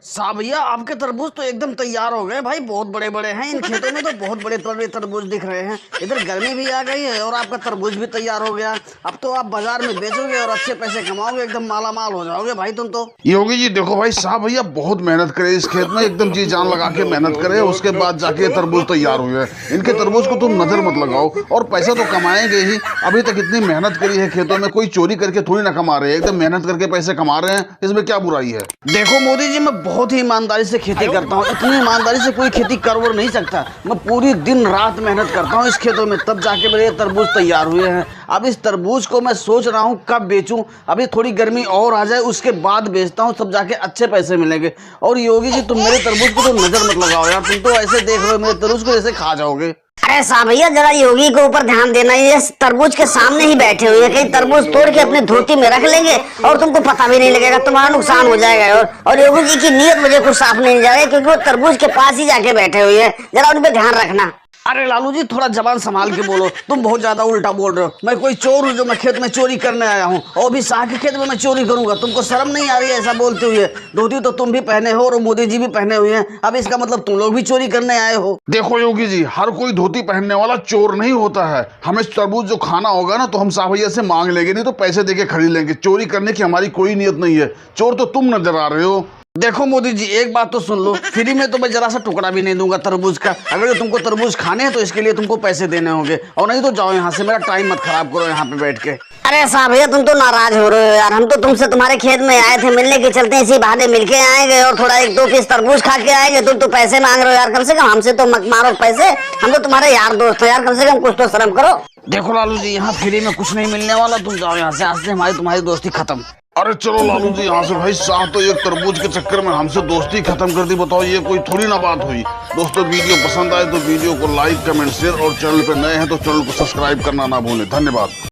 साहब भैया आपके तरबूज तो एकदम तैयार हो गए भाई, बहुत बड़े बड़े हैं। इन खेतों में तो बहुत बड़े बड़े तरबूज दिख रहे हैं। इधर गर्मी भी आ गई है और आपका तरबूज भी तैयार हो गया। अब तो आप बाजार में बेचोगे और अच्छे पैसे कमाओगे, एकदम माला माल हो जाओगे भाई तुम तो। योगी जी देखो भाई, साहब भैया बहुत मेहनत करे इस खेत में, एकदम जी जान लगा के मेहनत करे, उसके बाद जाके ये तरबूज तैयार हुए हैं। इनके तरबूज को तुम नजर मत लगाओ, और पैसा तो कमाएंगे ही। अभी तक इतनी मेहनत करी है खेतों में, कोई चोरी करके थोड़ी ना कमा रहे हैं, एकदम मेहनत करके पैसे कमा रहे हैं, इसमें क्या बुराई है। देखो मोदी जी, मैं बहुत ही ईमानदारी से खेती करता हूँ। इतनी ईमानदारी से कोई खेती कर वो नहीं सकता। मैं पूरी दिन रात मेहनत करता हूँ इस खेतों में, तब जाके मेरे तरबूज तैयार हुए हैं। अब इस तरबूज को मैं सोच रहा हूँ कब बेचूं। अभी थोड़ी गर्मी और आ जाए उसके बाद बेचता हूँ, तब जाके अच्छे पैसे मिलेंगे। और योगी जी तुम मेरे तरबूज को तो नजर मत लगाओ यार, तुम तो ऐसे देख रहे हो मेरे तरबूज को जैसे खा जाओगे। अरे साहब भैया जरा योगी के ऊपर ध्यान देना, ये तरबूज के सामने ही बैठे हुए हैं, कहीं तरबूज तोड़ के अपने धोती में रख लेंगे और तुमको पता भी नहीं लगेगा, तुम्हारा नुकसान हो जाएगा। और योगी जी की नीयत मुझे कुछ साफ नहीं जा रही, क्योंकि वो तरबूज के पास ही जाके बैठे हुए हैं, जरा उन पे ध्यान रखना। अरे लालू जी थोड़ा जबान संभाल के बोलो, तुम बहुत ज्यादा उल्टा बोल रहे हो। मैं कोई चोर हूँ जो मैं खेत में चोरी करने आया हूँ, और भी शाह के खेत में मैं चोरी करूंगा? तुमको शर्म नहीं आ रही है ऐसा बोलते हुए? धोती तो तुम भी पहने हो और मोदी जी भी पहने हुए हैं, अब इसका मतलब तुम लोग भी चोरी करने आए हो? देखो योगी जी, हर कोई धोती पहनने वाला चोर नहीं होता है। हमें तरबूज जो खाना होगा ना, तो हम साहब भैया से मांग लेंगे, नहीं तो पैसे देके खरीद लेंगे। चोरी करने की हमारी कोई नियत नहीं है। चोर तो तुम नजर आ रहे हो। देखो मोदी जी, एक बात तो सुन लो, फ्री में तो मैं जरा सा टुकड़ा भी नहीं दूंगा तरबूज का। अगर जो तुमको तरबूज खाने हैं तो इसके लिए तुमको पैसे देने होंगे, और नहीं तो जाओ यहाँ से, मेरा टाइम मत खराब करो यहाँ पे बैठ के। अरे साहब भैया तुम तो नाराज हो रहे हो यार, हम तो तुमसे तुम्हारे खेत में आए थे मिलने के चलते, इसी बहाने मिलके आएंगे और थोड़ा एक दो पीस तरबूज खा के आएंगे। तुम तो पैसे मांग रहे हो यार, कम से कम हमसे तो मत मारो पैसे, हम तो तुम्हारे यार दोस्त हो यार, कम से कम कुछ तो शर्म करो। देखो लालू जी, यहाँ फ्री में कुछ नहीं मिलने वाला, तुम जाओ यहाँ से, आज से हमारी तुम्हारी दोस्ती खत्म। अरे चलो लालू जी यहाँ से। भाई साहब तो एक तरबूज के चक्कर में हमसे दोस्ती खत्म कर दी, बताओ ये कोई थोड़ी ना बात हुई। दोस्तों वीडियो पसंद आए तो वीडियो को लाइक कमेंट शेयर, और चैनल पे नए हैं तो चैनल को सब्सक्राइब करना ना भूलें। धन्यवाद।